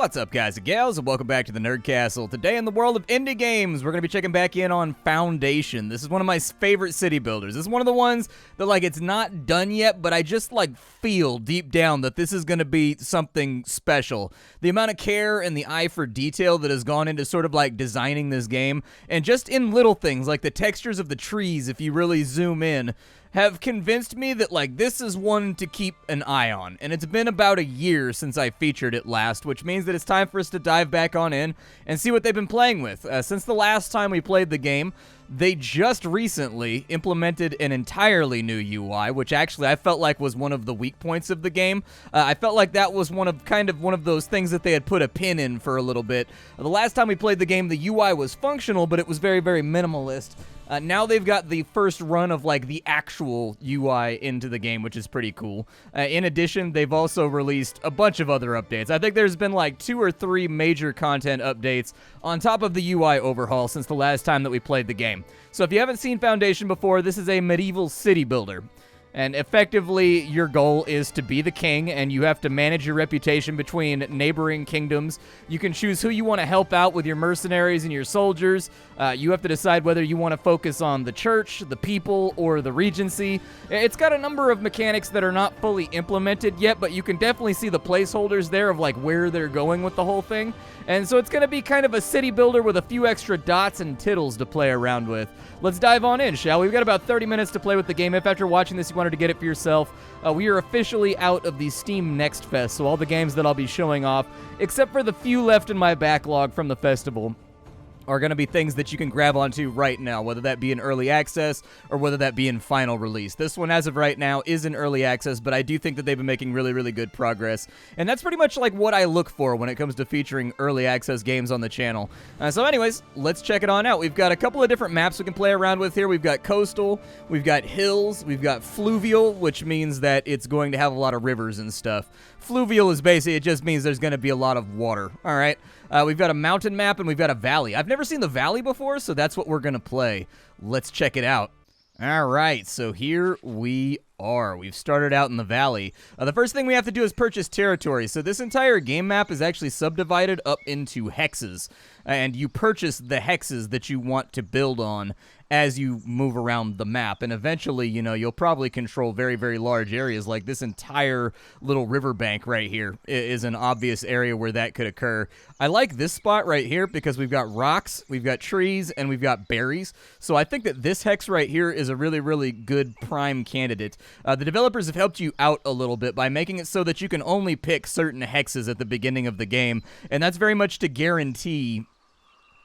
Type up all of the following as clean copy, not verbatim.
What's up, guys and gals, and welcome back to the Nerd Castle. Today in the world of indie games, we're going to be checking back in on Foundation. This is one of my favorite city builders. This is one of the ones that, it's not done yet, but I just, feel deep down that this is going to be something special. The amount of care and the eye for detail that has gone into sort of, designing this game, and just in little things, like the textures of the trees, if you really zoom in, have convinced me that, this is one to keep an eye on. And it's been about a year since I featured it last, which means that it's time for us to dive back on in and see what they've been playing with. Since the last time we played the game, they just recently implemented an entirely new UI, which actually I felt like was one of the weak points of the game. I felt like that was one of those things that they had put a pin in for a little bit. The last time we played the game, the UI was functional, but it was very, very minimalist. Now they've got the first run of, the actual UI into the game, which is pretty cool. In addition, they've also released a bunch of other updates. I think there's been, 2 or 3 major content updates on top of the UI overhaul since the last time that we played the game. So if you haven't seen Foundation before, this is a medieval city builder. And effectively, your goal is to be the king, and you have to manage your reputation between neighboring kingdoms. You can choose who you want to help out with your mercenaries and your soldiers. You have to decide whether you want to focus on the church, the people, or the regency. It's got a number of mechanics that are not fully implemented yet, but you can definitely see the placeholders there of where they're going with the whole thing. And so it's going to be kind of a city builder with a few extra dots and tittles to play around with. Let's dive on in, shall we? We've got about 30 minutes to play with the game. If after watching this you wanted to get it for yourself, we are officially out of the Steam Next Fest, so all the games that I'll be showing off, except for the few left in my backlog from the festival, are going to be things that you can grab onto right now, whether that be in early access or whether that be in final release. This one, as of right now, is in early access, but I do think that they've been making really, really good progress. And that's pretty much what I look for when it comes to featuring early access games on the channel. So anyways, let's check it on out. We've got a couple of different maps we can play around with here. We've got coastal, we've got hills, we've got fluvial, which means that it's going to have a lot of rivers and stuff. Fluvial is basically, it just means there's going to be a lot of water, all right? We've got a mountain map and we've got a valley. I've never seen the valley before, so that's what we're going to play. Let's check it out. All right, so here we are. We've started out in the valley. The first thing we have to do is purchase territory. So this entire game map is actually subdivided up into hexes, and you purchase the hexes that you want to build on as you move around the map. And eventually, you'll probably control very, very large areas. Like this entire little riverbank right here is an obvious area where that could occur. I like this spot right here because we've got rocks, we've got trees, and we've got berries. So I think that this hex right here is a really, really good prime candidate. The developers have helped you out a little bit by making it so that you can only pick certain hexes at the beginning of the game. And that's very much to guarantee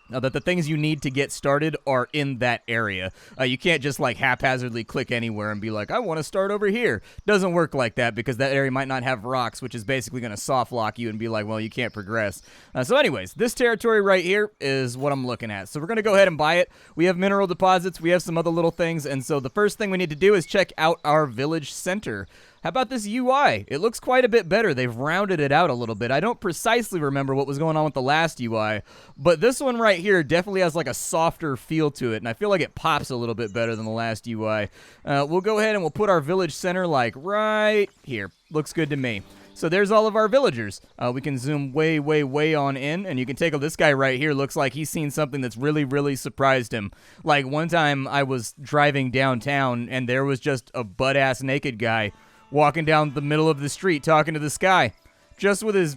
that the things you need to get started are in that area. You can't just haphazardly click anywhere and be like, I want to start over here. Doesn't work like that because that area might not have rocks, which is basically going to soft lock you and be like, well, you can't progress. So anyways, this territory right here is what I'm looking at. So we're going to go ahead and buy it. We have mineral deposits. We have some other little things. And so the first thing we need to do is check out our village center. How about this UI? It looks quite a bit better. They've rounded it out a little bit. I don't precisely remember what was going on with the last UI, but this one right here definitely has a softer feel to it, and I feel like it pops a little bit better than the last UI. We'll go ahead and we'll put our village center right here. Looks good to me. So there's all of our villagers. We can zoom way, way, way on in, and you can take a this guy right here. Looks like he's seen something that's really, really surprised him. One time I was driving downtown, and there was just a butt-ass naked guy walking down the middle of the street talking to the sky. Just with his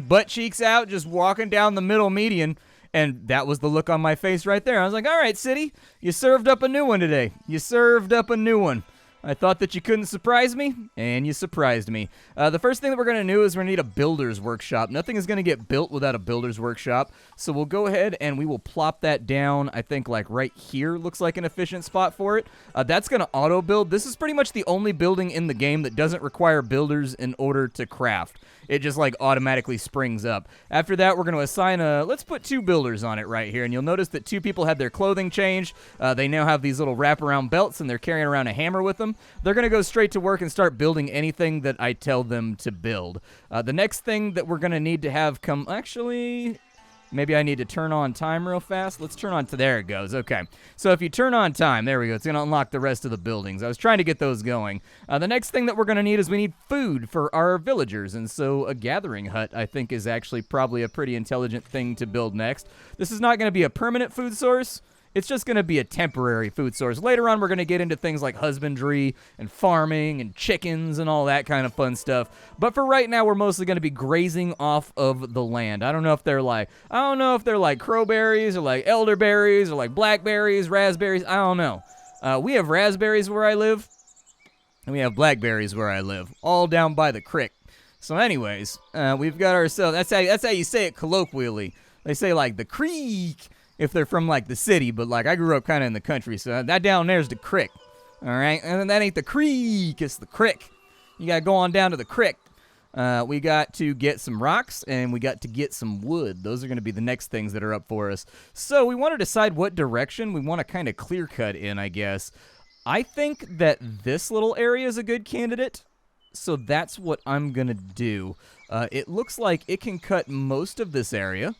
butt cheeks out, just walking down the middle median. And that was the look on my face right there. I was like, all right, city, you served up a new one today. You served up a new one. I thought that you couldn't surprise me, and you surprised me. The first thing that we're going to do is we're going to need a builder's workshop. Nothing is going to get built without a builder's workshop, so we'll go ahead and we will plop that down, I think, right here looks like an efficient spot for it. That's going to auto-build. This is pretty much the only building in the game that doesn't require builders in order to craft. It just, automatically springs up. After that, we're going to assign let's put 2 builders on it right here, and you'll notice that 2 people had their clothing changed. They now have these little wraparound belts, and they're carrying around a hammer with them. They're going to go straight to work and start building anything that I tell them to build. The next thing that we're going to need to have come... Actually, Maybe I need to turn on time real fast. Let's turn on to there it goes. Okay. So if you turn on time, there we go. It's going to unlock the rest of the buildings. I was trying to get those going. The next thing that we're going to need is we need food for our villagers. And so a gathering hut, I think, is actually probably a pretty intelligent thing to build next. This is not going to be a permanent food source. It's just going to be a temporary food source. Later on, we're going to get into things like husbandry and farming and chickens and all that kind of fun stuff. But for right now, we're mostly going to be grazing off of the land. I don't know if they're like crowberries or like elderberries or like blackberries, raspberries. I don't know. We have raspberries where I live, and we have blackberries where I live, all down by the creek. So anyways, we've got ourselves, that's how you say it colloquially. They say like the creek if they're from like the city, but like I grew up kind of in the country, so that down there's the creek, all right? And that ain't the creek, it's the crick. You gotta go on down to the crick. We got to get some rocks, and we got to get some wood. Those are going to be the next things that are up for us. So we want to decide what direction we want to kind of clear cut in, I guess. I think that this little area is a good candidate, so that's what I'm going to do. It looks like it can cut most of this area,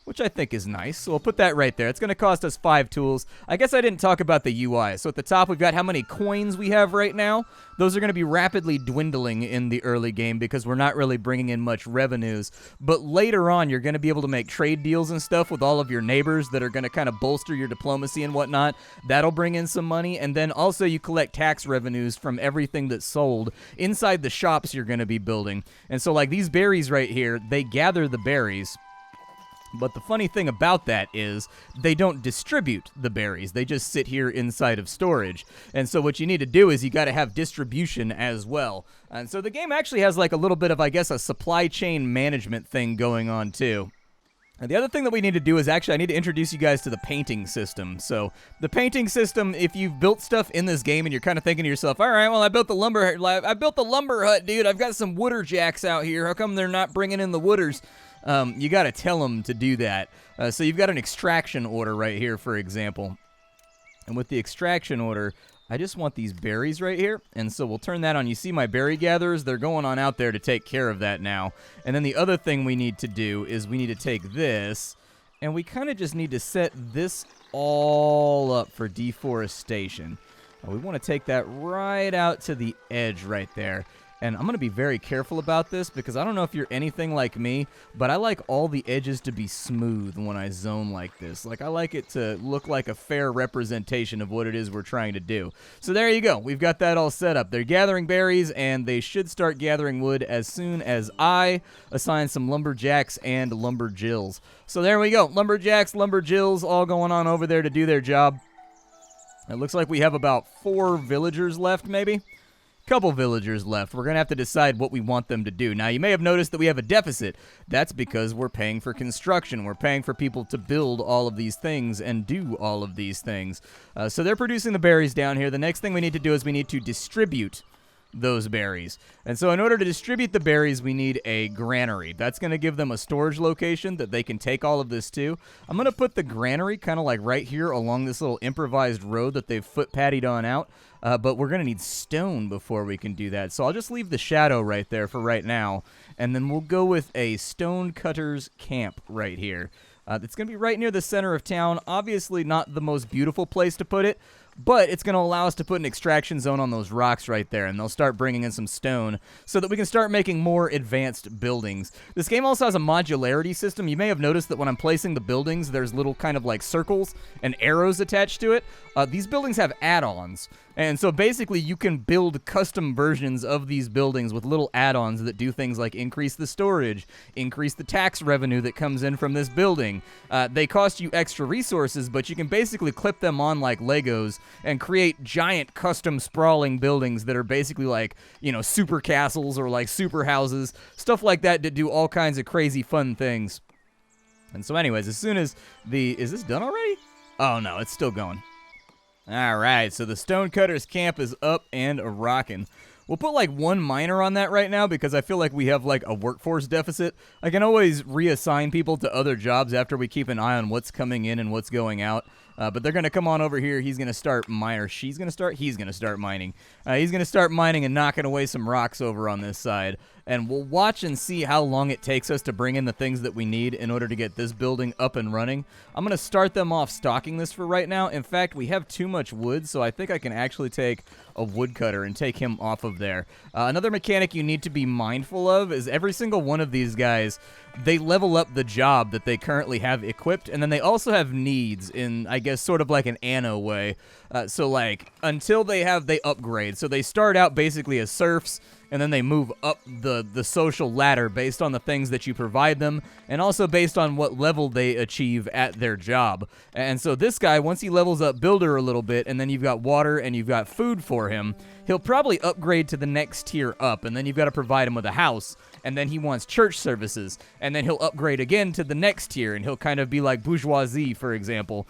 which I think is nice. So we'll put that right there. It's going to cost us 5 tools. I guess I didn't talk about the UI. So at the top, we've got how many coins we have right now. Those are going to be rapidly dwindling in the early game because we're not really bringing in much revenues. But later on, you're going to be able to make trade deals and stuff with all of your neighbors that are going to kind of bolster your diplomacy and whatnot. That'll bring in some money. And then also you collect tax revenues from everything that's sold inside the shops you're going to be building. And so like these berries right here, they gather the berries. But the funny thing about that is they don't distribute the berries. They just sit here inside of storage. And so what you need to do is you got to have distribution as well. And so the game actually has like a little bit of, I guess, a supply chain management thing going on too. And the other thing that we need to do is actually I need to introduce you guys to the painting system. So the painting system, if you've built stuff in this game and you're kind of thinking to yourself, all right, well, I built the lumber hut, dude. I've got some wooder jacks out here. How come they're not bringing in the wooders? You got to tell them to do that. So you've got an extraction order right here, for example. And with the extraction order, I just want these berries right here. And so we'll turn that on. You see my berry gatherers? They're going on out there to take care of that now. And then the other thing we need to do is we need to take this, and we kind of just need to set this all up for deforestation. We want to take that right out to the edge right there. And I'm going to be very careful about this because I don't know if you're anything like me, but I like all the edges to be smooth when I zone like this. Like, I like it to look like a fair representation of what it is we're trying to do. So there you go. We've got that all set up. They're gathering berries, and they should start gathering wood as soon as I assign some lumberjacks and lumberjills. So there we go. Lumberjacks, lumberjills, all going on over there to do their job. It looks like we have about 4 villagers left, maybe. Couple villagers left. We're going to have to decide what we want them to do. Now, you may have noticed that we have a deficit. That's because we're paying for construction. We're paying for people to build all of these things and do all of these things. So they're producing the berries down here. The next thing we need to do is we need to distribute those berries. And so in order to distribute the berries, we need a granary. That's going to give them a storage location that they can take all of this to. I'm going to put the granary kind of like right here along this little improvised road that they've foot-pattied on out. But we're going to need stone before we can do that. So I'll just leave the shadow right there for right now. And then we'll go with a stone cutter's camp right here. It's going to be right near the center of town. Obviously not the most beautiful place to put it, but it's going to allow us to put an extraction zone on those rocks right there, and they'll start bringing in some stone so that we can start making more advanced buildings. This game also has a modularity system. You may have noticed that when I'm placing the buildings, there's little kind of like circles and arrows attached to it. These buildings have add-ons, and so basically you can build custom versions of these buildings with little add-ons that do things like increase the storage, increase the tax revenue that comes in from this building. They cost you extra resources, but you can basically clip them on like Legos and create giant custom sprawling buildings that are basically like, you know, super castles or like super houses, stuff like that do all kinds of crazy fun things. And so anyways, as soon as is this done already? Oh no, it's still going. All right, so the Stonecutter's camp is up and rocking. We'll put like 1 miner on that right now because I feel like we have like a workforce deficit. I can always reassign people to other jobs after we keep an eye on what's coming in and what's going out. But they're going to come on over here. He's going to start mining. He's going to start mining. He's going to start mining and knocking away some rocks over on this side. And we'll watch and see how long it takes us to bring in the things that we need in order to get this building up and running. I'm going to start them off stocking this for right now. In fact, we have too much wood, so I think I can actually take a woodcutter and take him off of there. Another mechanic you need to be mindful of is every single one of these guys, they level up the job that they currently have equipped, and then they also have needs in, I guess, sort of like an Anno way. So, like, until they upgrade. So they start out basically as serfs, and then they move up the social ladder based on the things that you provide them, and also based on what level they achieve at their job. And so this guy, once he levels up builder a little bit, and then you've got water and you've got food for him, he'll probably upgrade to the next tier up, and then you've got to provide him with a house, and then he wants church services, and then he'll upgrade again to the next tier, and he'll kind of be like bourgeoisie, for example.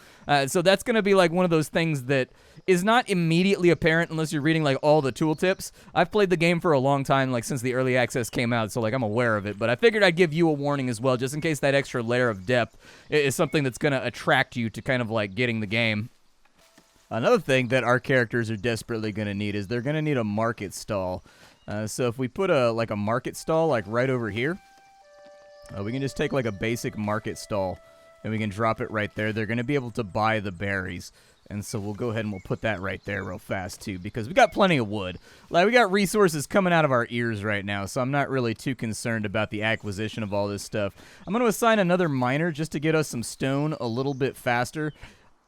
So that's going to be like one of those things that is not immediately apparent unless you're reading like all the tooltips. I've played the game for a long time, like since the early access came out, so like I'm aware of it, but I figured I'd give you a warning as well, just in case that extra layer of depth is something that's going to attract you to kind of like getting the game. Another thing that our characters are desperately going to need is they're going to need a market stall. So if we put a market stall like right over here, we can just take like a basic market stall and we can drop it right there. They're going to be able to buy the berries. And so we'll go ahead and we'll put that right there real fast too, because we got plenty of wood. Like, we got resources coming out of our ears right now, so I'm not really too concerned about the acquisition of all this stuff. I'm going to assign another miner just to get us some stone a little bit faster.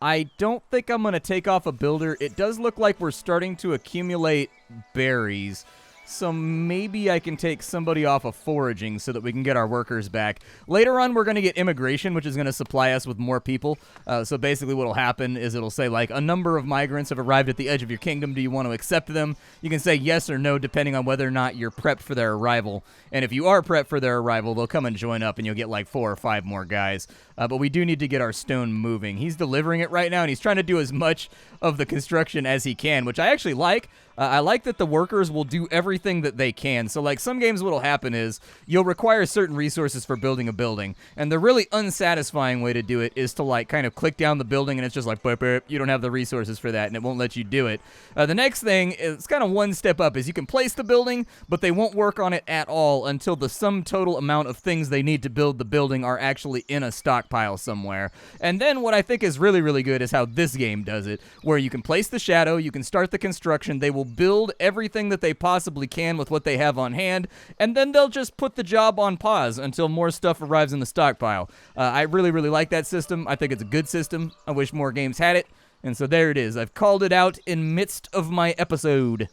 I don't think I'm going to take off a builder. It does look like we're starting to accumulate berries. So maybe I can take somebody off of foraging so that we can get our workers back. Later on, we're going to get immigration, which is going to supply us with more people. So basically what will happen is it'll say, like, a number of migrants have arrived at the edge of your kingdom. Do you want to accept them? You can say yes or no, depending on whether or not you're prepped for their arrival. And if you are prepped for their arrival, they'll come and join up, and you'll get, like, 4 or 5 more guys. But we do need to get our stone moving. He's delivering it right now, and he's trying to do as much of the construction as he can, which I actually like. I like that the workers will do everything that they can. So, like, some games what'll happen is you'll require certain resources for building a building, and the really unsatisfying way to do it is to, like, kind of click down the building, and it's just like, burp, burp, you don't have the resources for that, and it won't let you do it. The next thing, it's kind of one step up, is you can place the building, but they won't work on it at all until the sum total amount of things they need to build the building are actually in a stockpile somewhere. And then what I think is really, really good is how this game does it, where you can place the shadow, you can start the construction, they will build everything that they possibly can with what they have on hand, and then they'll just put the job on pause until more stuff arrives in the stockpile. I really, really like that system. I think it's a good system. I wish more games had it. And so there it is. I've called it out in midst of my episode.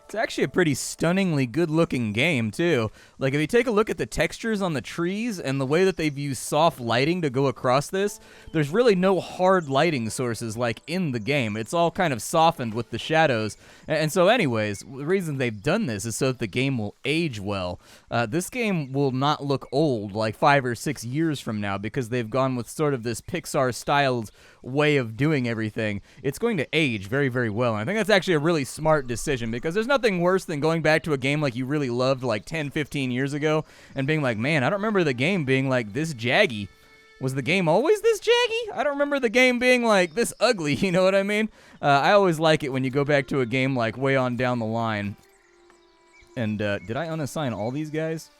It's actually a pretty stunningly good-looking game, too. Like, if you take a look at the textures on the trees and the way that they've used soft lighting to go across this, there's really no hard lighting sources like in the game. It's all kind of softened with the shadows. And so anyways, the reason they've done this is so that the game will age well. This game will not look old like 5 or 6 years from now because they've gone with sort of this Pixar-styled way of doing everything. It's going to age very, very well. And I think that's actually a really smart decision because there's nothing worse than going back to a game like you really loved like 10, 15 years ago and being like, man, I don't remember the game being like this jaggy. Was the game always this jaggy? I don't remember the game being like this ugly, you know what I mean? I always like it when you go back to a game like way on down the line. And did I unassign all these guys?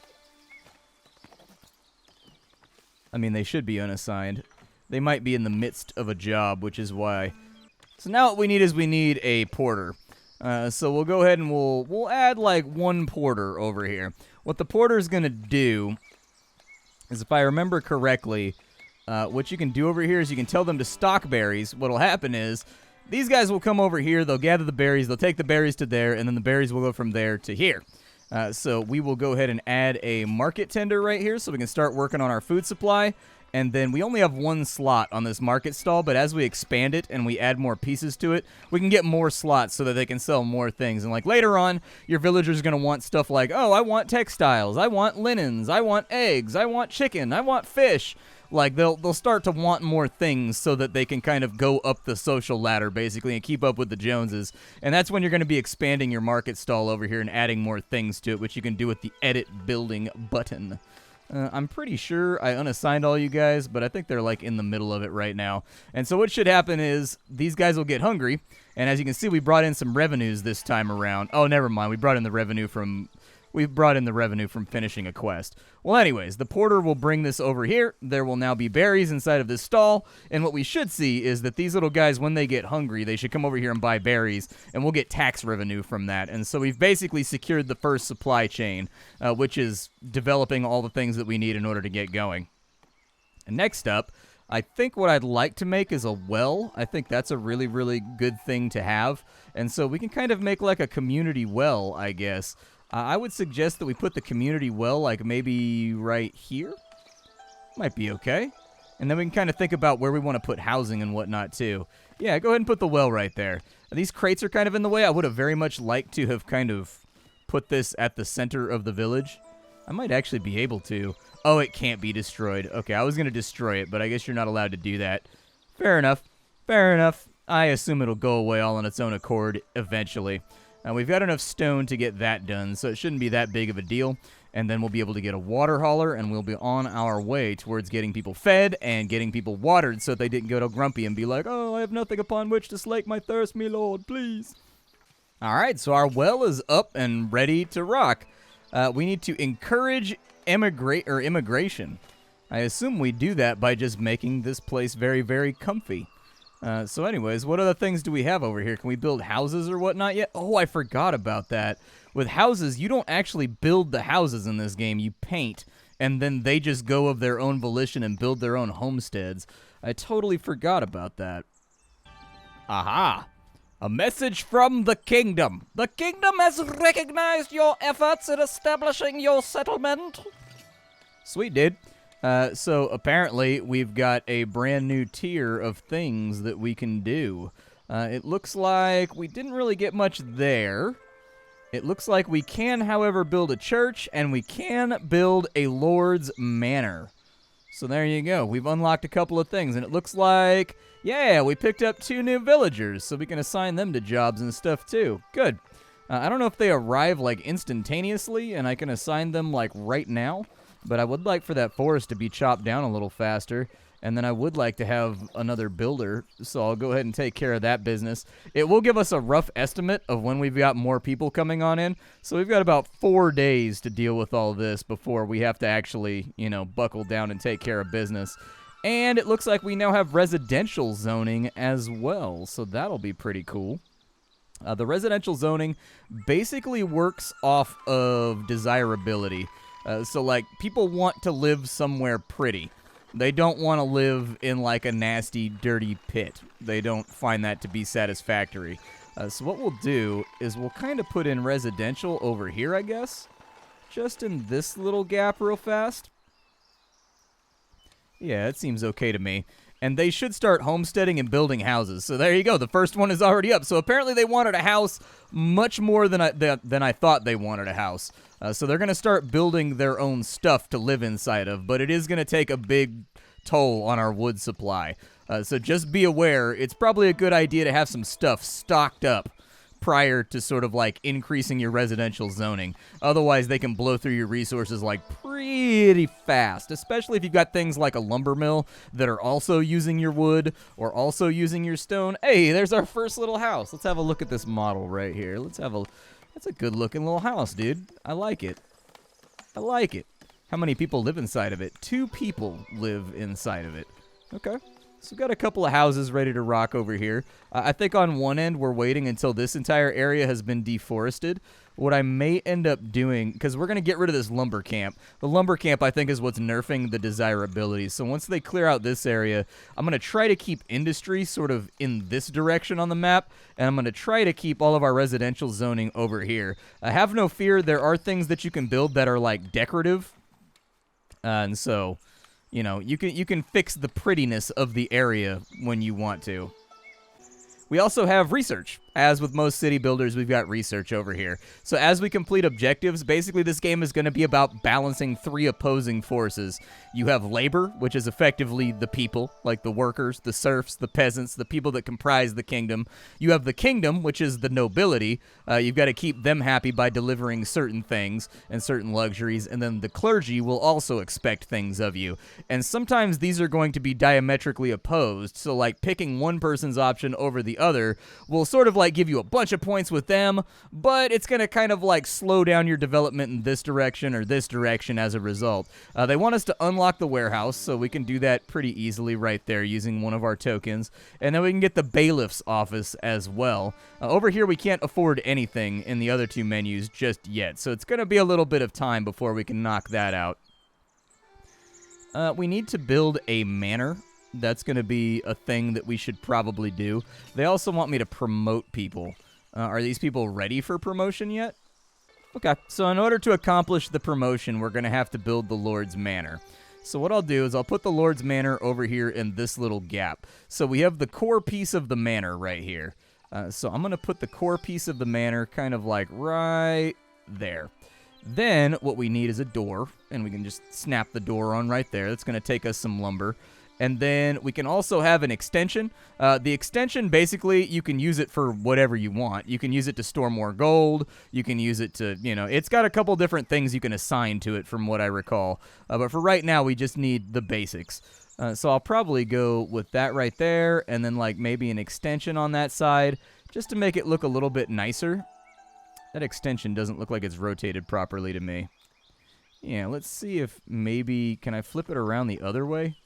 I mean, they should be unassigned. They might be in the midst of a job, which is why. So now what we need is we need a porter. So we'll go ahead and we'll add like 1 porter over here. What the porter is going to do is, if I remember correctly, what you can do over here is you can tell them to stock berries. What'll happen is these guys will come over here, they'll gather the berries, they'll take the berries to there, and then the berries will go from there to here. So we will go ahead and add a market tender right here so we can start working on our food supply. And then we only have 1 slot on this market stall, but as we expand it and we add more pieces to it, we can get more slots so that they can sell more things. And like later on, your villagers are going to want stuff like, oh, I want textiles, I want linens, I want eggs, I want chicken, I want fish. Like they'll start to want more things so that they can kind of go up the social ladder basically and keep up with the Joneses. And that's when you're going to be expanding your market stall over here and adding more things to it, which you can do with the edit building button. I'm pretty sure I unassigned all you guys, but I think they're like in the middle of it right now. And so what should happen is these guys will get hungry, and as you can see, we brought in some revenues this time around. Oh, never mind. We brought in the revenue from finishing a quest. Well, anyways, the porter will bring this over here. There will now be berries inside of this stall, and what we should see is that these little guys, when they get hungry, they should come over here and buy berries, and we'll get tax revenue from that. And so we've basically secured the first supply chain, which is developing all the things that we need in order to get going. And next up, I think what I'd like to make is a well. I think that's a really, really good thing to have. And so we can kind of make like a community well, I guess. I would suggest that we put the community well like maybe right here. Might be okay. And then we can kind of think about where we want to put housing and whatnot too. Yeah, go ahead and put the well right there. These crates are kind of in the way. I would have very much liked to have kind of put this at the center of the village. I might actually be able to. Oh, it can't be destroyed. Okay, I was going to destroy it, but I guess you're not allowed to do that. Fair enough. Fair enough. I assume it'll go away all on its own accord eventually. We've got enough stone to get that done, so it shouldn't be that big of a deal. And then we'll be able to get a water hauler, and we'll be on our way towards getting people fed and getting people watered so that they didn't go to grumpy and be like, oh, I have nothing upon which to slake my thirst, me lord, please. All right, so our well is up and ready to rock. We need to encourage immigration. I assume we do that by just making this place very, very comfy. So anyways, what other things do we have over here? Can we build houses or whatnot yet? Oh, I forgot about that. With houses, you don't actually build the houses in this game. You paint, and then they just go of their own volition and build their own homesteads. I totally forgot about that. Aha! A message from the kingdom. The kingdom has recognized your efforts in establishing your settlement. Sweet, dude. So apparently we've got a brand new tier of things that we can do. It looks like we didn't really get much there. It looks like we can, however, build a church, and we can build a lord's manor. So there you go. We've unlocked a couple of things, and it looks like, yeah, we picked up 2 new villagers, so we can assign them to jobs and stuff too. Good. I don't know if they arrive like instantaneously, and I can assign them like right now. But I would like for that forest to be chopped down a little faster, and then I would like to have another builder, so I'll go ahead and take care of that business. It will give us a rough estimate of when we've got more people coming on in, so we've got about 4 days to deal with all this before we have to actually, buckle down and take care of business. And it looks like we now have residential zoning as well, so that'll be pretty cool. The residential zoning basically works off of desirability. So, like, people want to live somewhere pretty. They don't want to live in, like, a nasty, dirty pit. They don't find that to be satisfactory. So what we'll do is we'll kind of put in residential over here, I guess. Just in this little gap real fast. Yeah, it seems okay to me. And they should start homesteading and building houses. So there you go. The first one is already up. So apparently they wanted a house much more than I thought they wanted a house. So they're going to start building their own stuff to live inside of. But it is going to take a big toll on our wood supply. So just be aware, it's probably a good idea to have some stuff stocked up prior to sort of like increasing your residential zoning. Otherwise, they can blow through your resources like pretty fast, especially if you've got things like a lumber mill that are also using your wood or also using your stone. Hey, there's our first little house. Let's have a look at this model right here. That's a good looking little house, dude. I like it. I like it. How many people live inside of it? 2 people live inside of it. Okay. So we've got a couple of houses ready to rock over here. I think on one end we're waiting until this entire area has been deforested. What I may end up doing, because we're going to get rid of this lumber camp. The lumber camp, I think, is what's nerfing the desirability. So once they clear out this area, I'm going to try to keep industry sort of in this direction on the map, and I'm going to try to keep all of our residential zoning over here. Have no fear, there are things that you can build that are, like, decorative. And so, you can fix the prettiness of the area when you want to. We also have research. as with most city builders, we've got research over here. So as we complete objectives, basically this game is going to be about balancing 3 opposing forces. You have labor, which is effectively the people, like the workers, the serfs, the peasants, the people that comprise the kingdom. You have the kingdom, which is the nobility. You've got to keep them happy by delivering certain things and certain luxuries. And then the clergy will also expect things of you. And sometimes these are going to be diametrically opposed. So like picking one person's option over the other will sort of like give you a bunch of points with them, but it's going to kind of like slow down your development in this direction or this direction as a result. They want us to unlock the warehouse, so we can do that pretty easily right there using one of our tokens, and then we can get the bailiff's office as well. Over here we can't afford anything in the other 2 menus just yet, so it's going to be a little bit of time before we can knock that out. We need to build a manor. That's going to be a thing that we should probably do. They also want me to promote people. Are these people ready for promotion yet? Okay, so in order to accomplish the promotion, we're going to have to build the Lord's Manor. So what I'll do is I'll put the Lord's Manor over here in this little gap. So we have the core piece of the manor right here. So I'm going to put the core piece of the manor kind of like right there. Then what we need is a door, and we can just snap the door on right there. That's going to take us some lumber. And then we can also have an extension. The extension, basically, you can use it for whatever you want. You can use it to store more gold. You can use it to, it's got a couple different things you can assign to it from what I recall. But for right now, we just need the basics. So I'll probably go with that right there, and then like maybe an extension on that side, just to make it look a little bit nicer. That extension doesn't look like it's rotated properly to me. Yeah, let's see if maybe, can I flip it around the other way?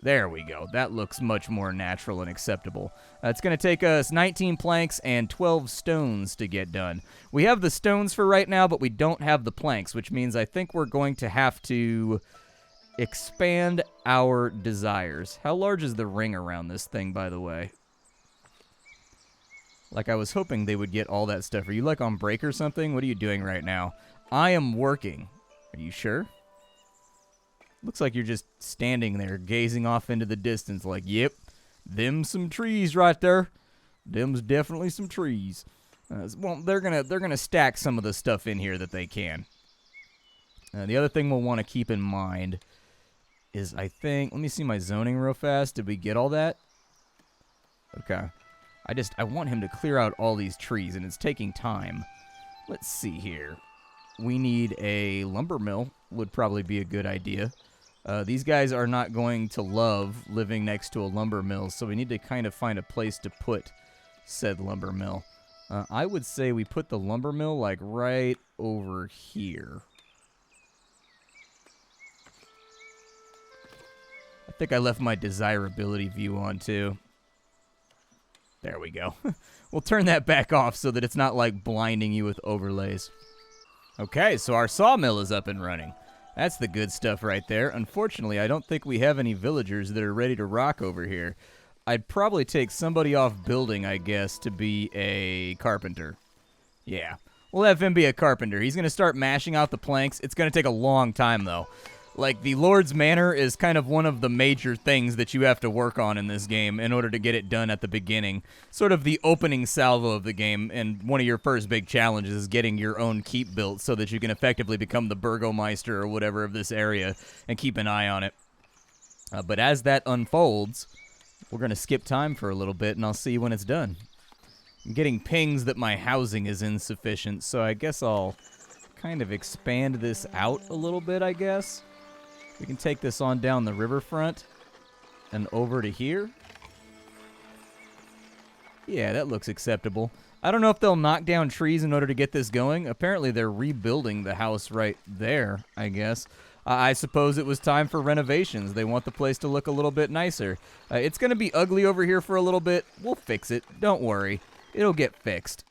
There we go. That looks much more natural and acceptable. It's going to take us 19 planks and 12 stones to get done. We have the stones for right now, but we don't have the planks, which means I think we're going to have to expand our desires. How large is the ring around this thing, by the way? Like, I was hoping they would get all that stuff. Are you, like, on break or something? What are you doing right now? I am working. Are you sure? Looks like you're just standing there, gazing off into the distance like, yep, them's some trees right there. Them's definitely some trees. Well, they're gonna stack some of the stuff in here that they can. The other thing we'll want to keep in mind is, I think, let me see my zoning real fast. Did we get all that? Okay. I want him to clear out all these trees, and it's taking time. Let's see here. We need a lumber mill, would probably be a good idea. These guys are not going to love living next to a lumber mill, so we need to kind of find a place to put said lumber mill. I would say we put the lumber mill, like, right over here. I think I left my desirability view on, too. There we go. We'll turn that back off so that it's not, like, blinding you with overlays. Okay, so our sawmill is up and running. That's the good stuff right there. Unfortunately, I don't think we have any villagers that are ready to rock over here. I'd probably take somebody off building, I guess, to be a carpenter. Yeah, we'll have him be a carpenter. He's going to start mashing out the planks. It's going to take a long time, though. Like, the Lord's Manor is kind of one of the major things that you have to work on in this game in order to get it done at the beginning. Sort of the opening salvo of the game, and one of your first big challenges is getting your own keep built so that you can effectively become the Burgomeister or whatever of this area and keep an eye on it. But as that unfolds, we're going to skip time for a little bit, and I'll see you when it's done. I'm getting pings that my housing is insufficient, so I guess I'll kind of expand this out a little bit, I guess. We can take this on down the riverfront and over to here. Yeah, that looks acceptable. I don't know if they'll knock down trees in order to get this going. Apparently, they're rebuilding the house right there, I guess. I suppose it was time for renovations. They want the place to look a little bit nicer. It's going to be ugly over here for a little bit. We'll fix it. Don't worry. It'll get fixed.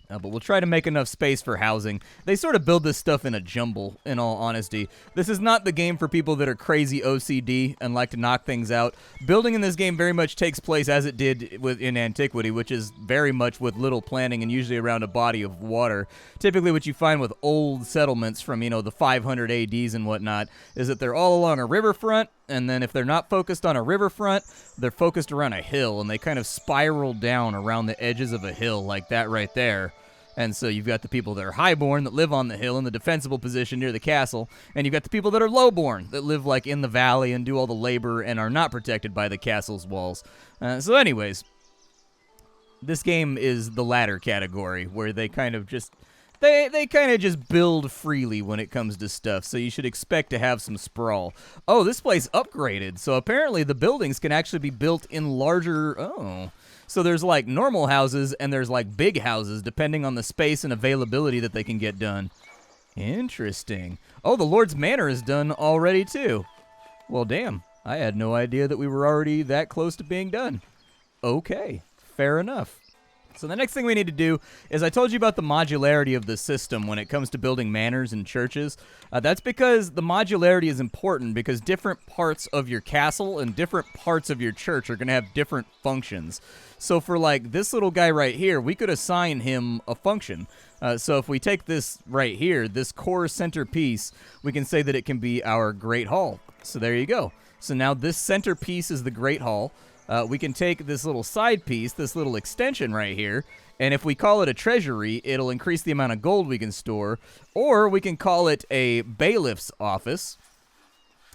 But we'll try to make enough space for housing. They sort of build this stuff in a jumble, in all honesty. This is not the game for people that are crazy OCD and like to knock things out. Building in this game very much takes place as it did in Antiquity, which is very much with little planning and usually around a body of water. Typically what you find with old settlements from, the 500 ADs and whatnot is that they're all along a riverfront, and then if they're not focused on a riverfront, they're focused around a hill, and they kind of spiral down around the edges of a hill like that right there. And so you've got the people that are highborn that live on the hill in the defensible position near the castle, and you've got the people that are lowborn that live like in the valley and do all the labor and are not protected by the castle's walls. So anyways, this game is the latter category where they kind of just they kind of just build freely when it comes to stuff, so you should expect to have some sprawl. Oh, this place upgraded, so apparently the buildings can actually be built in larger... Oh... So there's like normal houses and there's like big houses depending on the space and availability that they can get done. Interesting. Oh, the Lord's Manor is done already too. Well, damn. I had no idea that we were already that close to being done. Okay, fair enough. So the next thing we need to do is I told you about the modularity of the system when it comes to building manors and churches. That's because the modularity is important because different parts of your castle and different parts of your church are going to have different functions. So for like this little guy right here, we could assign him a function. So if we take this right here, this core centerpiece, we can say that it can be our Great Hall. So there you go. So now this centerpiece is the Great Hall. We can take this little side piece, this little extension right here, and if we call it a treasury, it'll increase the amount of gold we can store, or we can call it a bailiff's office.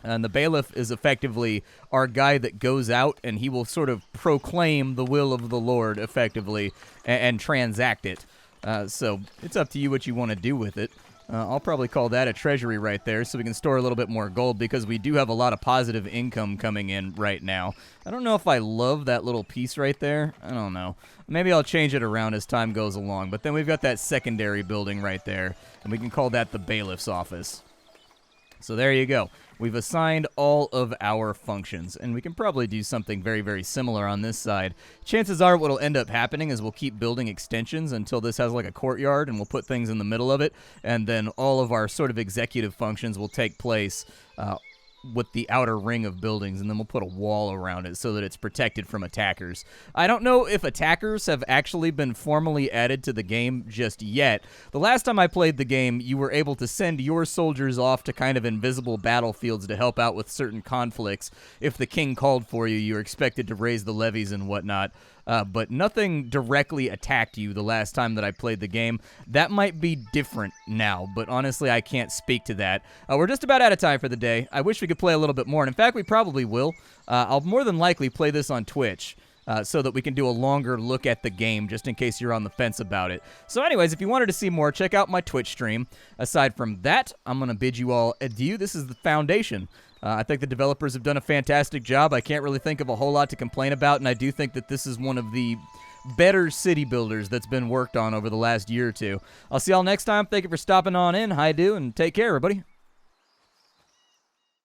And the bailiff is effectively our guy that goes out, and he will sort of proclaim the will of the Lord effectively and transact it. So it's up to you what you want to do with it. I'll probably call that a treasury right there so we can store a little bit more gold because we do have a lot of positive income coming in right now. I don't know if I love that little piece right there. I don't know. Maybe I'll change it around as time goes along. But then we've got that secondary building right there, and we can call that the bailiff's office. So there you go. We've assigned all of our functions, and we can probably do something very, very similar on this side. Chances are what'll end up happening is we'll keep building extensions until this has like a courtyard, and we'll put things in the middle of it, and then all of our sort of executive functions will take place with the outer ring of buildings, and then we'll put a wall around it so that it's protected from attackers. I don't know if attackers have actually been formally added to the game just yet. The last time I played the game, you were able to send your soldiers off to kind of invisible battlefields to help out with certain conflicts. If the king called for you, you were expected to raise the levies and whatnot. But nothing directly attacked you the last time that I played the game. That might be different now, but honestly, I can't speak to that. We're just about out of time for the day. I wish we could play a little bit more, and in fact, we probably will. I'll more than likely play this on Twitch. So that we can do a longer look at the game, just in case you're on the fence about it. So anyways, if you wanted to see more, check out my Twitch stream. Aside from that, I'm going to bid you all adieu. This is the Foundation. I think the developers have done a fantastic job. I can't really think of a whole lot to complain about, and I do think that this is one of the better city builders that's been worked on over the last year or two. I'll see y'all next time. Thank you for stopping on in. Hi, do, and take care, everybody.